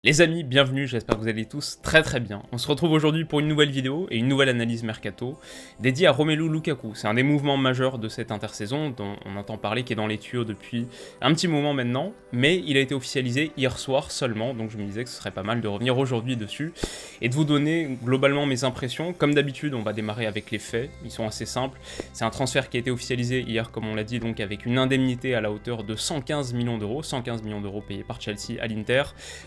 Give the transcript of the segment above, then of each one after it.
Les amis, bienvenue, j'espère que vous allez tous très bien. On se retrouve aujourd'hui pour une nouvelle vidéo et une nouvelle analyse mercato dédiée à Romelu Lukaku. C'est un des mouvements majeurs de cette intersaison dont on entend parler, qui est dans les tuyaux depuis un petit moment maintenant, mais il a été officialisé hier soir seulement, donc je me disais que ce serait pas mal de revenir aujourd'hui dessus et de vous donner globalement mes impressions. Comme d'habitude, on va démarrer avec les faits, ils sont assez simples. C'est un transfert qui a été officialisé hier, comme on l'a dit, donc avec une indemnité à la hauteur de 115 millions d'euros payés par Chelsea à l'Inter,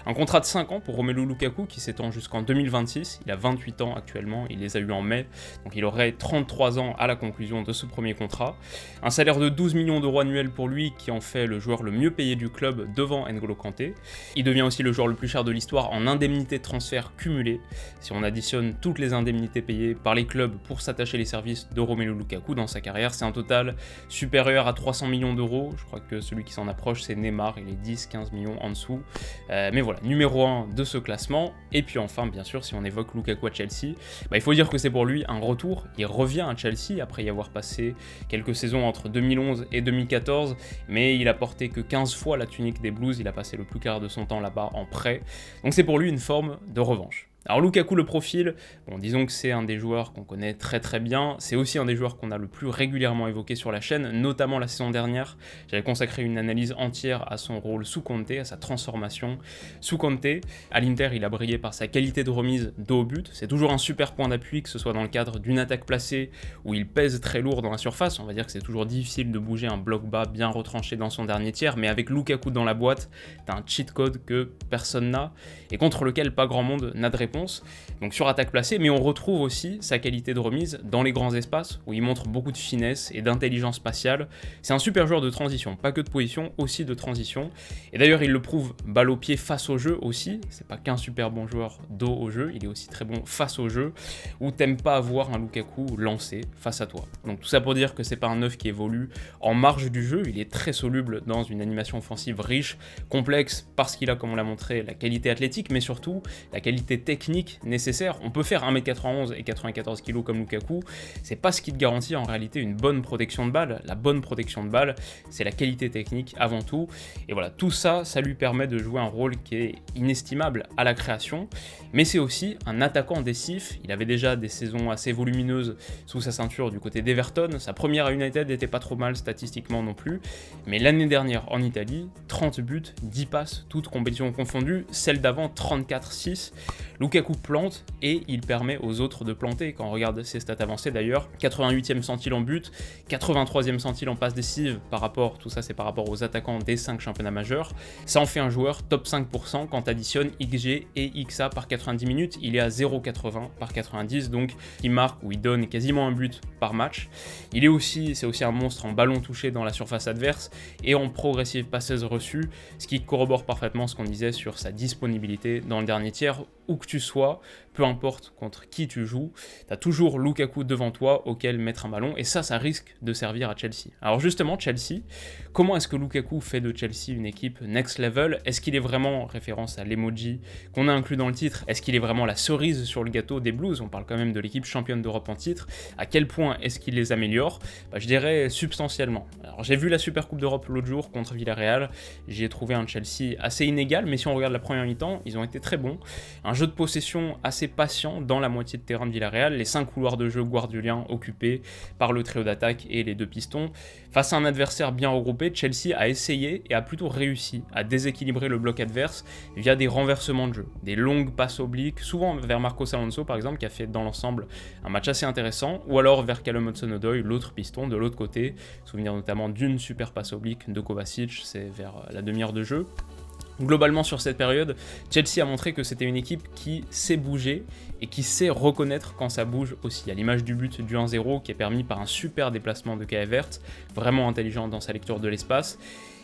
un contrat de 5 ans pour Romelu Lukaku qui s'étend jusqu'en 2026, il a 28 ans actuellement, il les a eu en mai, donc il aurait 33 ans à la conclusion de ce premier contrat. Un salaire de 12 millions d'euros annuels pour lui qui en fait le joueur le mieux payé du club devant N'Golo Kanté. Il devient aussi le joueur le plus cher de l'histoire en indemnités de transfert cumulées. Si on additionne toutes les indemnités payées par les clubs pour s'attacher les services de Romelu Lukaku dans sa carrière, c'est un total supérieur à 300 millions d'euros. Je crois que celui qui s'en approche c'est Neymar, il est 10-15 millions en dessous. Mais voilà, numéro 1 de ce classement. Et puis enfin, bien sûr, si on évoque Lukaku à Chelsea, il faut dire que c'est pour lui un retour. Il revient à Chelsea après y avoir passé quelques saisons entre 2011 et 2014, mais il a porté que 15 fois la tunique des Blues, il a passé le plus quart de son temps là-bas en prêt. Donc c'est pour lui une forme de revanche. Alors Lukaku, le profil, bon, disons que c'est un des joueurs qu'on connaît très bien, c'est aussi un des joueurs qu'on a le plus régulièrement évoqué sur la chaîne, notamment la saison dernière. J'avais consacré une analyse entière à son rôle sous Conte, à sa transformation sous Conte. À l'Inter, il a brillé par sa qualité de remise dos au but, c'est toujours un super point d'appui, que ce soit dans le cadre d'une attaque placée, où il pèse très lourd dans la surface, on va dire que c'est toujours difficile de bouger un bloc bas bien retranché dans son dernier tiers, mais avec Lukaku dans la boîte, t'as un cheat code que personne n'a, et contre lequel pas grand monde n'a de réponse. Donc sur attaque placée, mais on retrouve aussi sa qualité de remise dans les grands espaces où il montre beaucoup de finesse et d'intelligence spatiale. C'est un super joueur de transition, pas que de position, aussi de transition. Et d'ailleurs il le prouve balle au pied face au jeu aussi, c'est pas qu'un super bon joueur dos au jeu, il est aussi très bon face au jeu, où t'aimes pas avoir un Lukaku lancé face à toi. Donc tout ça pour dire que c'est pas un neuf qui évolue en marge du jeu, il est très soluble dans une animation offensive riche, complexe, parce qu'il a, comme on l'a montré, la qualité athlétique, mais surtout la qualité technique nécessaire. On peut faire 1m91 et 94 kg comme Lukaku, c'est pas ce qui te garantit en réalité une bonne protection de balle. La bonne protection de balle, c'est la qualité technique avant tout. Et voilà, tout ça, ça lui permet de jouer un rôle qui est inestimable à la création, mais c'est aussi un attaquant décisif. Il avait déjà des saisons assez volumineuses sous sa ceinture du côté d'Everton. Sa première à United n'était pas trop mal statistiquement non plus, mais l'année dernière en Italie, 30 buts, 10 passes, toutes compétitions confondues, celle d'avant 34-6. Lukaku plante et il permet aux autres de planter. Quand on regarde ses stats avancées d'ailleurs, 88e centile en but, 83e centile en passe décisive par rapport, tout ça c'est par rapport aux attaquants des 5 championnats majeurs. Ça en fait un joueur top 5% quand additionne XG et XA par 90 minutes, il est à 0,80 par 90, donc il marque ou il donne quasiment un but par match. C'est aussi un monstre en ballon touché dans la surface adverse et en progressive passeuse reçue, ce qui corrobore parfaitement ce qu'on disait sur sa disponibilité dans le dernier tiers, où que tu sois, peu importe contre qui tu joues, tu as toujours Lukaku devant toi auquel mettre un ballon, et ça risque de servir à Chelsea. Alors justement, Chelsea, comment est-ce que Lukaku fait de Chelsea une équipe next level? Est-ce qu'il est vraiment, référence à l'emoji qu'on a inclus dans le titre, est-ce qu'il est vraiment la cerise sur le gâteau des Blues? On parle quand même de l'équipe championne d'Europe en titre. À quel point est-ce qu'il les améliore? Je dirais substantiellement. Alors j'ai vu la Super Coupe d'Europe l'autre jour contre Villarreal, j'y ai trouvé un Chelsea assez inégal, mais si on regarde la première mi-temps, ils ont été très bons. Un jeu de possession assez patient dans la moitié de terrain de Villarreal, les 5 couloirs de jeu guardioliens occupés par le trio d'attaque et les 2 pistons. Face à un adversaire bien regroupé, Chelsea a essayé et a plutôt réussi à déséquilibrer le bloc adverse via des renversements de jeu, des longues passes obliques, souvent vers Marcos Alonso par exemple, qui a fait dans l'ensemble un match assez intéressant, ou alors vers Callum Hudson-Odoi, l'autre piston de l'autre côté, souvenir notamment d'une super passe oblique de Kovacic, c'est vers la demi-heure de jeu. Globalement sur cette période, Chelsea a montré que c'était une équipe qui sait bouger et qui sait reconnaître quand ça bouge aussi, à l'image du but du 1-0 qui est permis par un super déplacement de Kai Havertz, vraiment intelligent dans sa lecture de l'espace,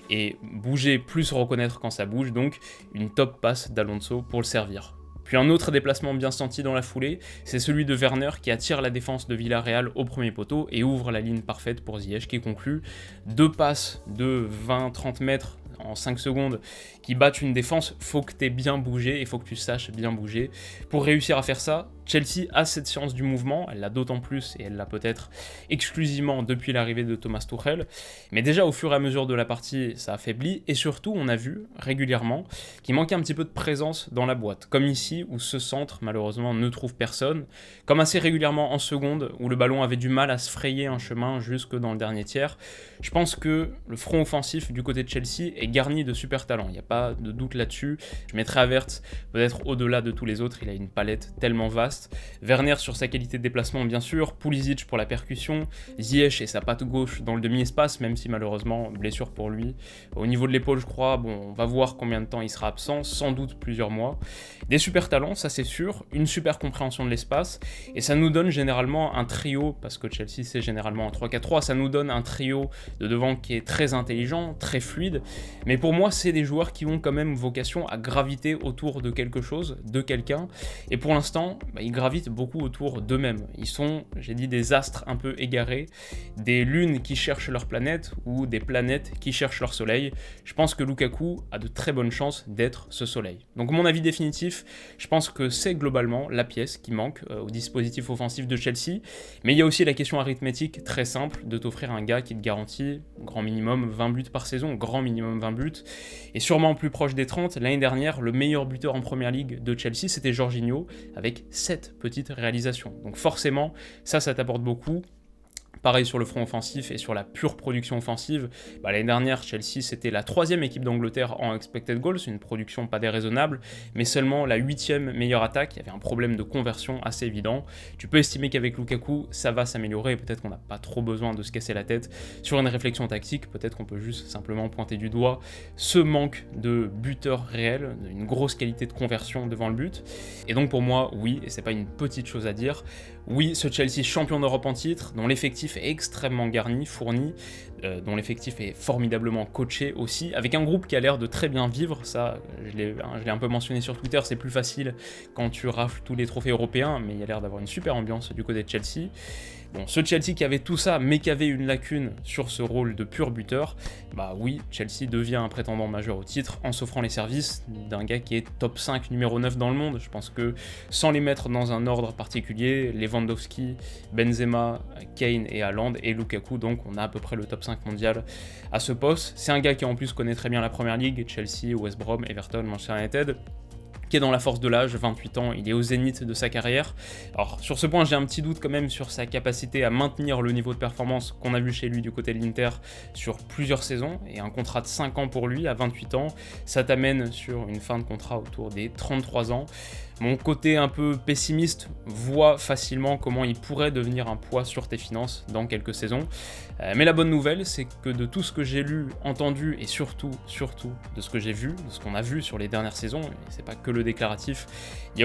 et bouger plus reconnaître quand ça bouge, donc une top passe d'Alonso pour le servir. Puis un autre déplacement bien senti dans la foulée, c'est celui de Werner qui attire la défense de Villarreal au premier poteau et ouvre la ligne parfaite pour Ziyech qui conclut. 2 passes de 20-30 mètres en 5 secondes qui battent une défense, faut que tu aies bien bougé et faut que tu saches bien bouger. Pour réussir à faire ça, Chelsea a cette science du mouvement, elle l'a d'autant plus et elle l'a peut-être exclusivement depuis l'arrivée de Thomas Tuchel, mais déjà au fur et à mesure de la partie ça affaiblit et surtout on a vu régulièrement qu'il manquait un petit peu de présence dans la boîte, comme ici où ce centre malheureusement ne trouve personne, comme assez régulièrement en seconde où le ballon avait du mal à se frayer un chemin jusque dans le dernier tiers. Je pense que le front offensif du côté de Chelsea est garni de super talents, il n'y a pas de doute là-dessus. Je mettrais Havertz peut-être au-delà de tous les autres, il a une palette tellement vaste. Werner sur sa qualité de déplacement bien sûr, Pulisic pour la percussion, Ziyech et sa patte gauche dans le demi-espace, même si malheureusement blessure pour lui. Au niveau de l'épaule je crois, bon on va voir combien de temps il sera absent, sans doute plusieurs mois. Des super talents, ça c'est sûr, une super compréhension de l'espace, et ça nous donne généralement un trio, parce que Chelsea c'est généralement un 3-4-3, ça nous donne un trio de devant qui est très intelligent, très fluide, mais pour moi c'est des joueurs qui ont quand même vocation à graviter autour de quelque chose, de quelqu'un, et pour l'instant ils gravitent beaucoup autour d'eux-mêmes. Ils sont, j'ai dit, des astres un peu égarés, des lunes qui cherchent leur planète, ou des planètes qui cherchent leur soleil. Je pense que Lukaku a de très bonnes chances d'être ce soleil. Donc mon avis définitif, je pense que c'est globalement la pièce qui manque au dispositif offensif de Chelsea, mais il y a aussi la question arithmétique très simple de t'offrir un gars qui te garantit grand minimum 20 buts par saison, grand minimum 20 buts, et sûrement plus proche des 30. L'année dernière, le meilleur buteur en première ligue de Chelsea, c'était Jorginho, avec 7 petites réalisations. Donc forcément, ça t'apporte beaucoup. Pareil sur le front offensif et sur la pure production offensive. L'année dernière, Chelsea, c'était la 3e équipe d'Angleterre en expected goals, une production pas déraisonnable, mais seulement la 8e meilleure attaque. Il y avait un problème de conversion assez évident. Tu peux estimer qu'avec Lukaku, ça va s'améliorer, peut-être qu'on n'a pas trop besoin de se casser la tête sur une réflexion tactique, peut-être qu'on peut juste simplement pointer du doigt ce manque de buteur réel, une grosse qualité de conversion devant le but. Et donc pour moi, oui, et c'est pas une petite chose à dire, oui, ce Chelsea champion d'Europe en titre, dont l'effectif est extrêmement garni, fourni, dont l'effectif est formidablement coaché aussi, avec un groupe qui a l'air de très bien vivre. Ça, je l'ai un peu mentionné sur Twitter, c'est plus facile quand tu rafles tous les trophées européens, mais il y a l'air d'avoir une super ambiance du côté de Chelsea. Bon, ce Chelsea qui avait tout ça, mais qui avait une lacune sur ce rôle de pur buteur, oui, Chelsea devient un prétendant majeur au titre en s'offrant les services d'un gars qui est top 5 numéro 9 dans le monde. Je pense que sans les mettre dans un ordre particulier, Lewandowski, Benzema, Kane et Haaland et Lukaku, donc on a à peu près le top 5 mondial à ce poste. C'est un gars qui en plus connaît très bien la première ligue, Chelsea, West Brom, Everton, Manchester United, qui est dans la force de l'âge, 28 ans, il est au zénith de sa carrière. Alors sur ce point j'ai un petit doute quand même sur sa capacité à maintenir le niveau de performance qu'on a vu chez lui du côté de l'Inter sur plusieurs saisons, et un contrat de 5 ans pour lui à 28 ans, ça t'amène sur une fin de contrat autour des 33 ans. Mon côté un peu pessimiste voit facilement comment il pourrait devenir un poids sur tes finances dans quelques saisons. Mais la bonne nouvelle, c'est que de tout ce que j'ai lu, entendu et surtout de ce que j'ai vu, de ce qu'on a vu sur les dernières saisons, et c'est pas que le déclaratif, il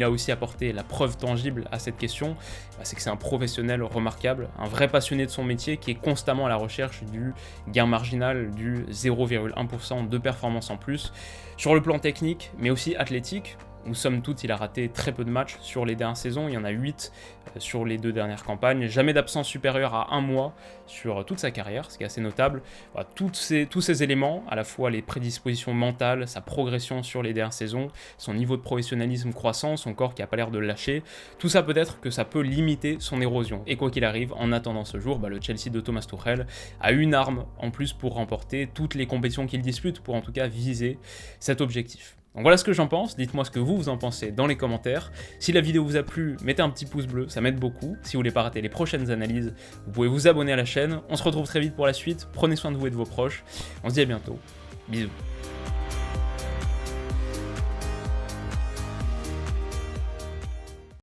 a aussi apporté la preuve tangible à cette question, c'est que c'est un professionnel remarquable, un vrai passionné de son métier qui est constamment à la recherche du gain marginal, du 0,1% de performance en plus, sur le plan technique, mais aussi athlétique, où somme toute il a raté très peu de matchs sur les dernières saisons, il y en a 8 sur les 2 dernières campagnes, jamais d'absence supérieure à 1 mois sur toute sa carrière, ce qui est assez notable. Voilà, tous ces éléments, à la fois les prédispositions mentales, sa progression sur les dernières saisons, son niveau de professionnalisme croissant, son corps qui n'a pas l'air de le lâcher, tout ça peut-être que ça peut limiter son érosion. Et quoi qu'il arrive, en attendant ce jour, le Chelsea de Thomas Tuchel a une arme en plus pour remporter toutes les compétitions qu'il dispute, pour en tout cas viser cet objectif. Donc voilà ce que j'en pense, dites-moi ce que vous en pensez dans les commentaires. Si la vidéo vous a plu, mettez un petit pouce bleu, ça m'aide beaucoup. Si vous voulez pas rater les prochaines analyses, vous pouvez vous abonner à la chaîne. On se retrouve très vite pour la suite, prenez soin de vous et de vos proches. On se dit à bientôt, bisous.